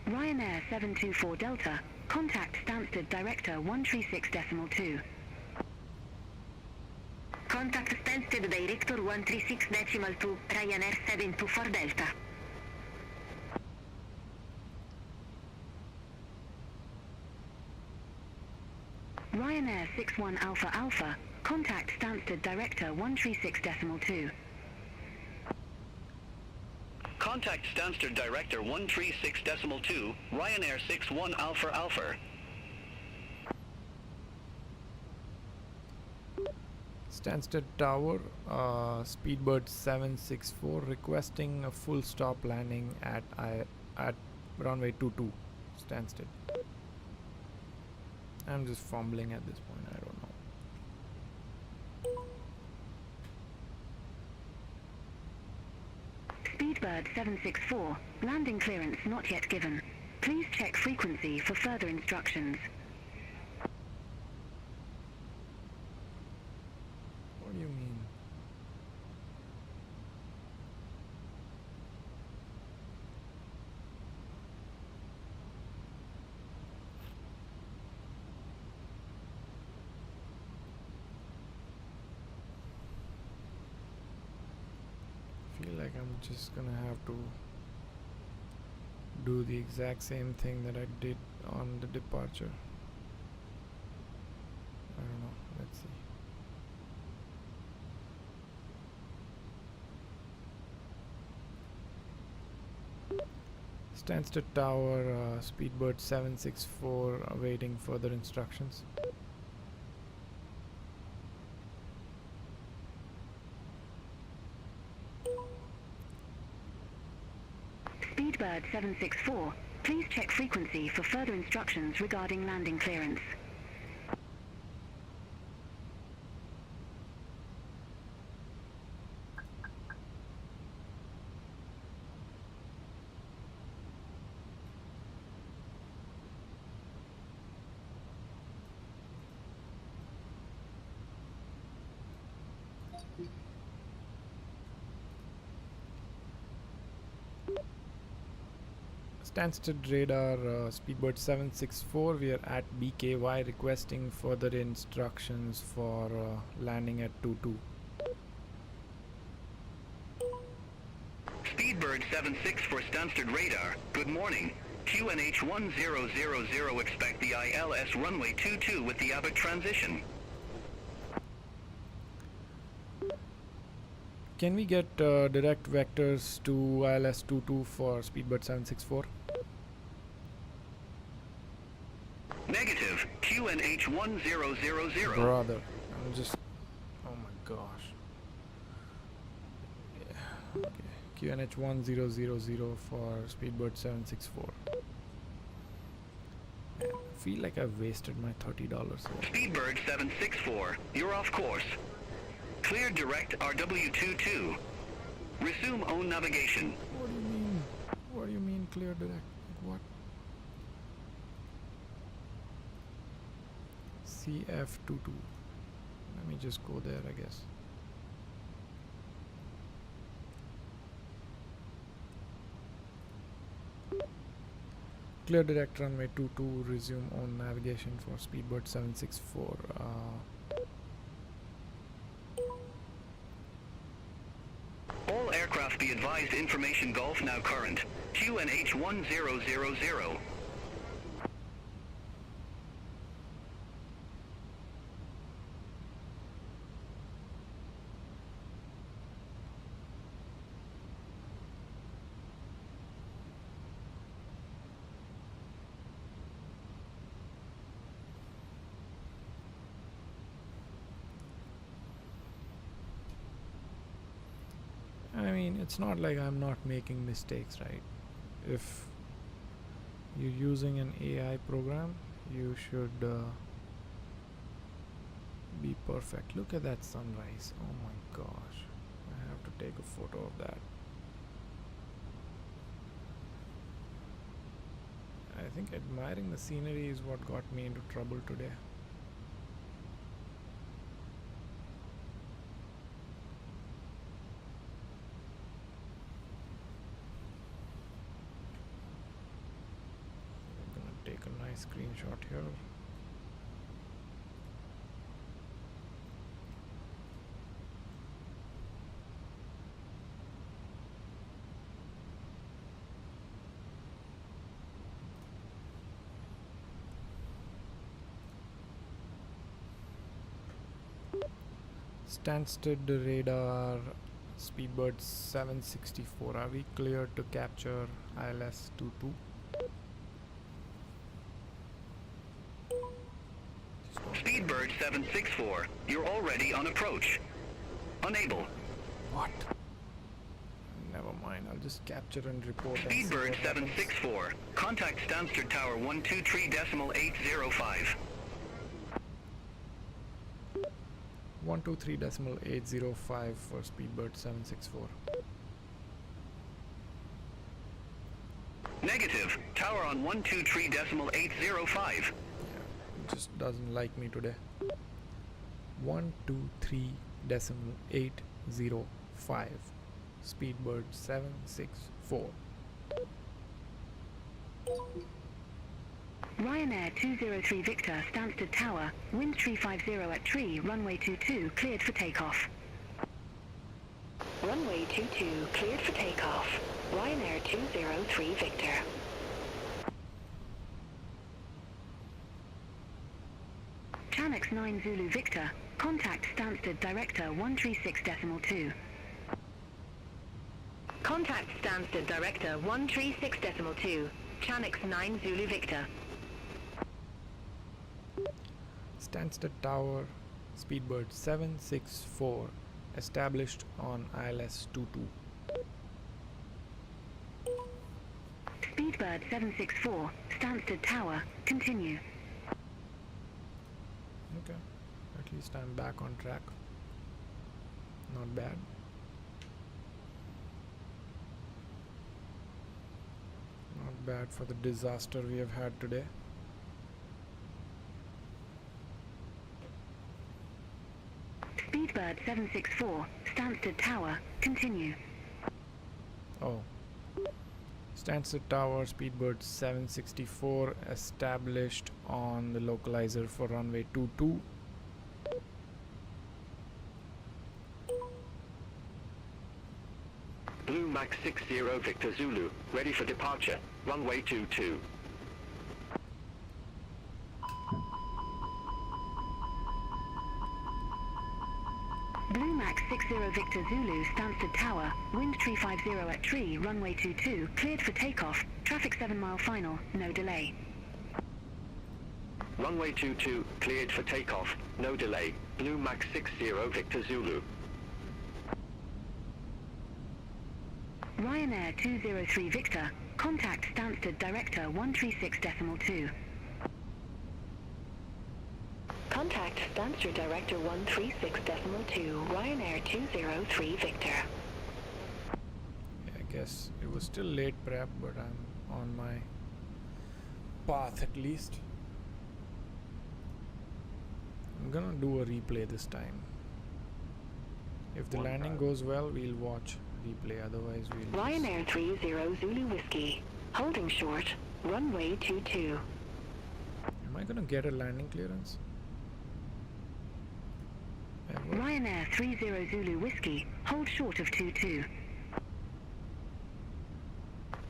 Speaker 2: Ryanair 724 Delta, contact Stansted Director 136.2. Contact Stansted Director 136.2, Ryanair 724 Delta. Ryanair 61 Alpha Alpha, contact Stansted Director 136.2.
Speaker 3: Contact Stansted Director 136.2, Ryanair 61 Alpha Alpha.
Speaker 1: Stansted tower, Speedbird 764, requesting a full stop landing at runway 22, Stansted. I'm just fumbling at this point, I don't know.
Speaker 2: Speedbird 764, landing clearance not yet given. Please check frequency for further instructions.
Speaker 1: What do you mean? Feel like I'm just gonna have to do the exact same thing that I did on the departure. I don't know, let's see. Stansted tower, Speedbird 764, awaiting further instructions.
Speaker 2: Speedbird 764, please check frequency for further instructions regarding landing clearance.
Speaker 1: Stansted radar, Speedbird 764, we are at BKY, requesting further instructions for landing at 22.
Speaker 3: Speedbird 76 for Stansted radar. Good morning. QNH 1000, expect the ILS runway 22 with the Abbott transition.
Speaker 1: Can we get direct vectors to ILS 22 for Speedbird 764?
Speaker 3: Negative. QNH 1000.
Speaker 1: Brother, I'm just... oh my gosh. Yeah. Okay. QNH 1000 for Speedbird 764. Man, I feel like I've wasted my $30 here.
Speaker 3: Speedbird 764, you're off course. Clear direct RW22. Resume own navigation.
Speaker 1: What do you mean? What do you mean clear direct? What? CF22. Let me just go there, I guess. Clear direct runway 22, resume on navigation for Speedbird 764.
Speaker 3: All aircraft be advised information Gulf now current. QNH 1000.
Speaker 1: I mean, it's not like I'm not making mistakes, right? If you're using an AI program, you should be perfect. Look at that sunrise. Oh my gosh. I have to take a photo of that. I think admiring the scenery is what got me into trouble today. I'm gonna take a nice screenshot here. Stansted radar, Speedbird 764. Are we clear to capture ILS 22?
Speaker 5: Speedbird 764, you're already on approach. Unable.
Speaker 1: What? Never mind, I'll just capture and report. and see
Speaker 5: Speedbird
Speaker 1: what happens.
Speaker 5: 764, contact Stansted Tower 123.805.
Speaker 1: 123.805 for Speedbird 764.
Speaker 5: Negative, tower on 123.805.
Speaker 1: It just doesn't like me today. 123.805 Speedbird 764.
Speaker 2: Ryanair 203 Victor, Stansted Tower, wind 350 at tree, runway 22, cleared for takeoff. Runway 22, cleared for takeoff. Ryanair 203 Victor. Chanex 9 Zulu Victor, contact Stansted Director 136.2. Contact Stansted Director 136.2, Chanex 9 Zulu Victor.
Speaker 1: Stansted Tower, Speedbird 764, established on ILS 22.
Speaker 2: Speedbird 764, Stansted Tower, continue.
Speaker 1: Okay, at least I'm back on track. Not bad. Not bad for the disaster we have had today.
Speaker 2: Speedbird 764, Stansted Tower, continue.
Speaker 1: Oh. Stansted Tower, Speedbird 764, established on the localizer for runway 22.
Speaker 3: Blue Max 60 Victor Zulu, ready for departure. Runway 22.
Speaker 2: Blue Max 60 Victor Zulu, Stansted Tower, wind 350 at tree, runway 22, cleared for takeoff, traffic 7 mile final, no delay.
Speaker 3: Runway 22, cleared for takeoff. No delay. Blue Max 60 Victor Zulu.
Speaker 2: Ryanair 203 Victor, contact Stansted Director 136.2. Contact Stansted Director 136.2, Ryanair 203 Victor.
Speaker 1: I guess it was still late prep, but I'm on my path at least. I'm gonna do a replay this time. If the landing goes well, we'll watch replay, otherwise we'll
Speaker 2: Ryanair 30 Zulu Whiskey, holding short, runway 22.
Speaker 1: Am I gonna get a landing clearance? Ever?
Speaker 2: Ryanair 30 Zulu Whiskey, hold short of 22.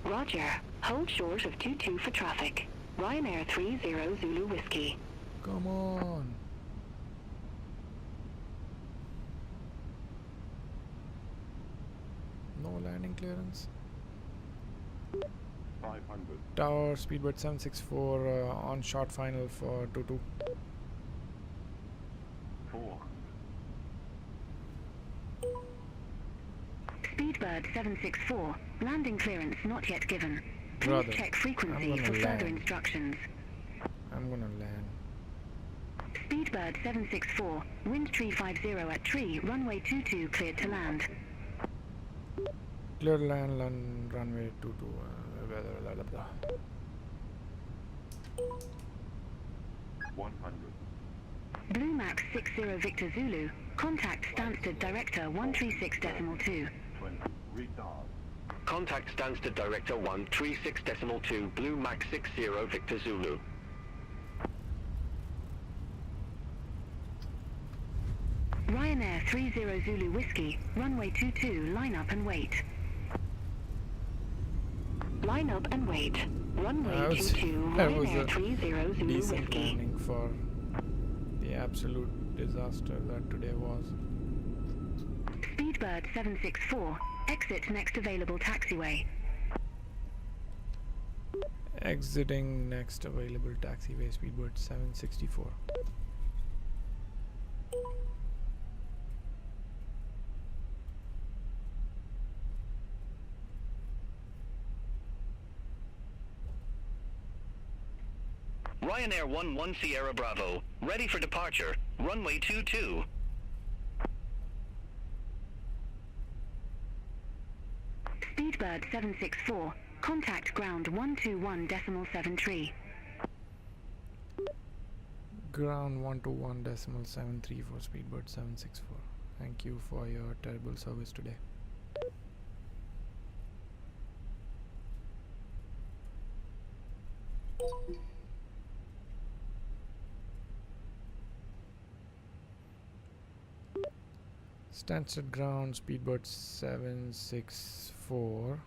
Speaker 2: Roger, hold short of 22 for traffic. Ryanair 30 Zulu Whiskey.
Speaker 1: Come on! No landing clearance.
Speaker 6: 500.
Speaker 1: Tower, Speedbird 764, on short final for 22.
Speaker 6: 400.
Speaker 2: Speedbird 764, landing clearance not yet given. Please
Speaker 1: Brother,
Speaker 2: check
Speaker 1: I'm
Speaker 2: frequency
Speaker 1: gonna
Speaker 2: for further
Speaker 1: land.
Speaker 2: instructions.
Speaker 1: I'm gonna land.
Speaker 2: Speedbird 764, wind tree 50 at tree, runway 22 cleared to land.
Speaker 1: Clear land, runway 22. Blah, blah, blah.
Speaker 6: 100.
Speaker 2: Blue Max 60 Victor Zulu, contact Stansted Director 136.2.
Speaker 6: 20. Retard.
Speaker 3: Contact Stansted Director 136.2, Blue Max 60 Victor Zulu.
Speaker 2: Ryanair 30 Zulu Whiskey, runway 22, line up and wait. Line up and wait. Runway 22,
Speaker 1: that was
Speaker 2: Ryanair
Speaker 1: a
Speaker 2: 30 Zulu
Speaker 1: decent
Speaker 2: Whiskey.
Speaker 1: warning for the absolute disaster that today was.
Speaker 2: Speedbird 764, exit next available taxiway.
Speaker 1: Exiting next available taxiway, Speedbird 764.
Speaker 5: Ryanair 11 Sierra Bravo, ready for departure, runway 22.
Speaker 2: Speedbird 764, contact ground 121.73.
Speaker 1: Ground 121.73 for Speedbird 764. Thank you for your terrible service today. Stansted ground, Speedbird 764.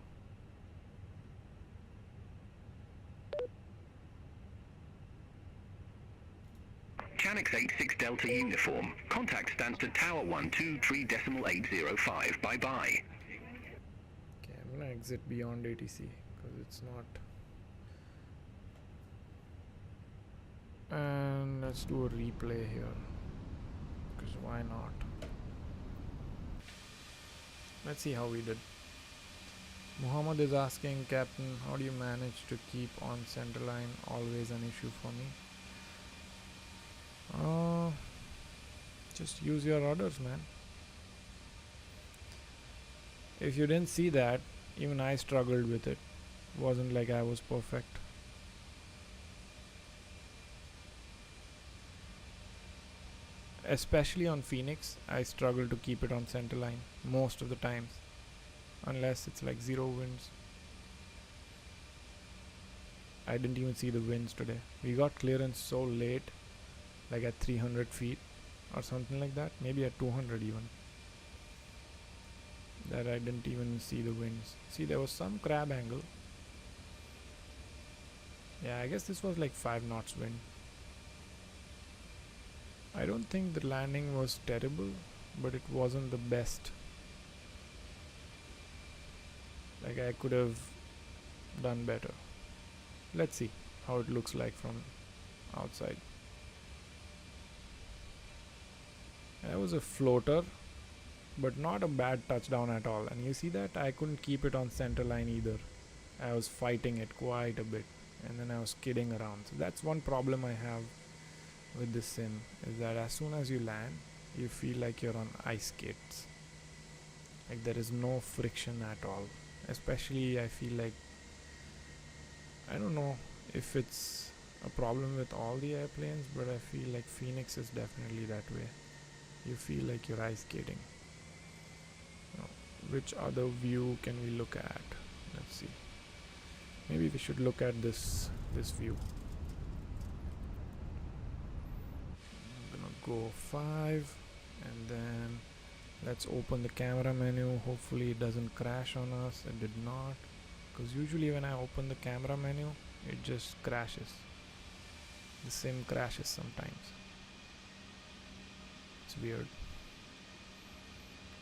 Speaker 5: Chanix 86 Delta Uniform, contact Stansted Tower 123.805, bye-bye.
Speaker 1: Okay, I'm gonna exit BeyondATC because it's not. And let's do a replay here because why not? Let's see how we did. Muhammad is asking, Captain, how do you manage to keep on center line? Always an issue for me. Just use your rudders, man. If you didn't see that, even I struggled with it. Wasn't like I was perfect. Especially on Phoenix, I struggle to keep it on center line most of the times, unless it's like zero winds. I didn't even see the winds today. We got clearance so late, like at 300 feet or something like that, maybe at 200 even, that I didn't even see the winds. See, there was some crab angle. Yeah, I guess this was like 5 knots wind. I don't think the landing was terrible, but it wasn't the best. Like, I could have done better. Let's see how it looks like from outside. That was a floater, but not a bad touchdown at all. And you see that I couldn't keep it on center line either. I was fighting it quite a bit, and then I was skidding around. So that's one problem I have with this sim, is that as soon as you land, you feel like you're on ice skates. Like there is no friction at all. Especially I feel like, I don't know if it's a problem with all the airplanes, but I feel like Phoenix is definitely that way. You feel like you're ice skating. Now, which other view can we look at? Let's see. Maybe we should look at this view. I'm gonna go 5, and then let's open the camera menu. Hopefully it doesn't crash on us. It did not, because usually when I open the camera menu, it just crashes. The sim crashes sometimes. It's weird.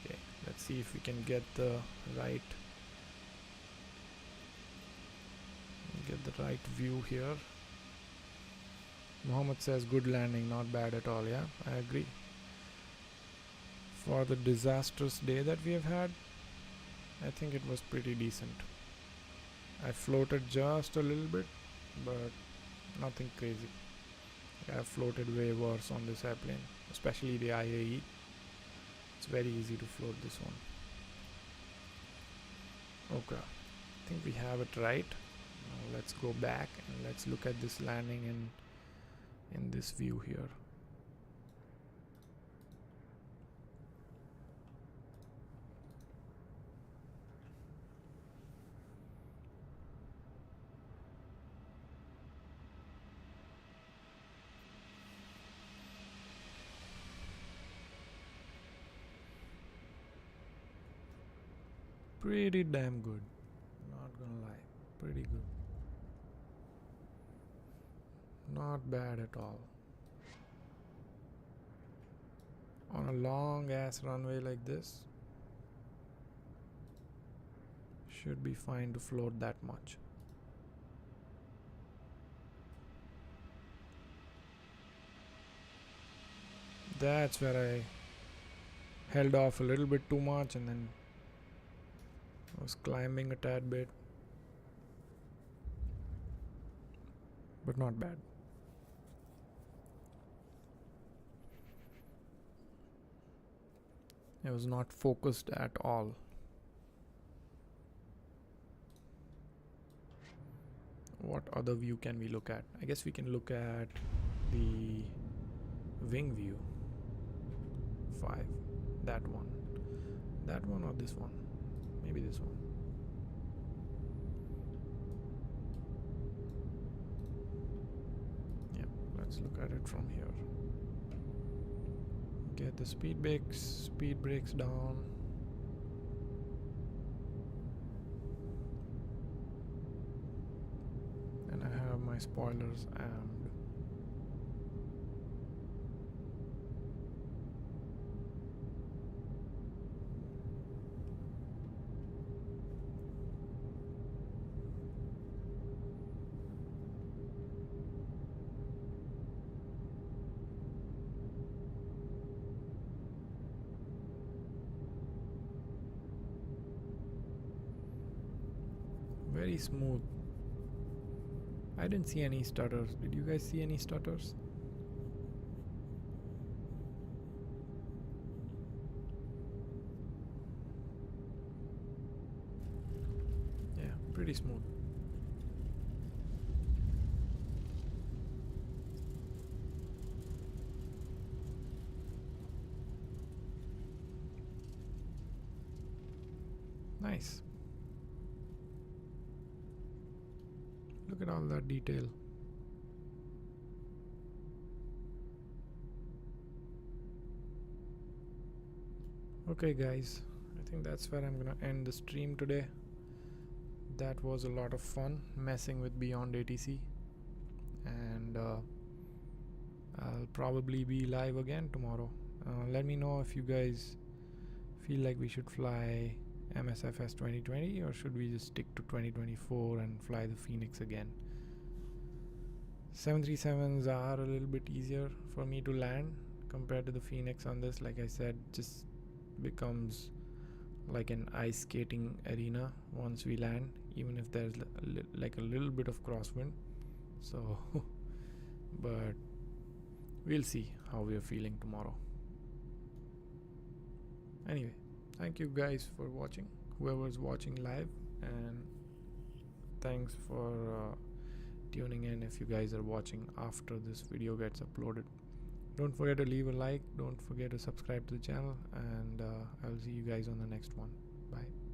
Speaker 1: Okay, let's see if we can get the right view here. Muhammad says good landing, not bad at all. Yeah, I agree. For the disastrous day that we have had, I think it was pretty decent. I floated just a little bit, but nothing crazy. I've floated way worse on this airplane, especially the IAE. It's very easy to float this one. Okay, I think we have it right. Now let's go back and let's look at this landing in this view here. Pretty damn good, not gonna lie, pretty good. Not bad at all. On a long ass runway like this, should be fine to float that much. That's where I held off a little bit too much and then I was climbing a tad bit, but not bad. I was not focused at all. What other view can we look at? I guess we can look at the wing view. 5. That one. That one or this one? Maybe this one. Yeah, let's look at it from here. Get the speed brakes down. And I have my spoilers armed. Very smooth. I didn't see any stutters. Did you guys see any stutters? Yeah, pretty smooth. Nice. Look at all that detail. Okay guys, I think that's where I'm gonna end the stream today. That was a lot of fun messing with BeyondATC, and I'll probably be live again tomorrow. Let me know if you guys feel like we should fly MSFS 2020 or should we just stick to 2024 and fly the Phoenix again. 737s are a little bit easier for me to land compared to the Phoenix on this. Like I said, just becomes like an ice skating arena once we land, even if there's like a little bit of crosswind. So but we'll see how we are feeling tomorrow. Anyway, thank you guys for watching, whoever's watching live, and thanks for tuning in if you guys are watching after this video gets uploaded. Don't forget to leave a like, don't forget to subscribe to the channel, and I'll see you guys on the next one. Bye.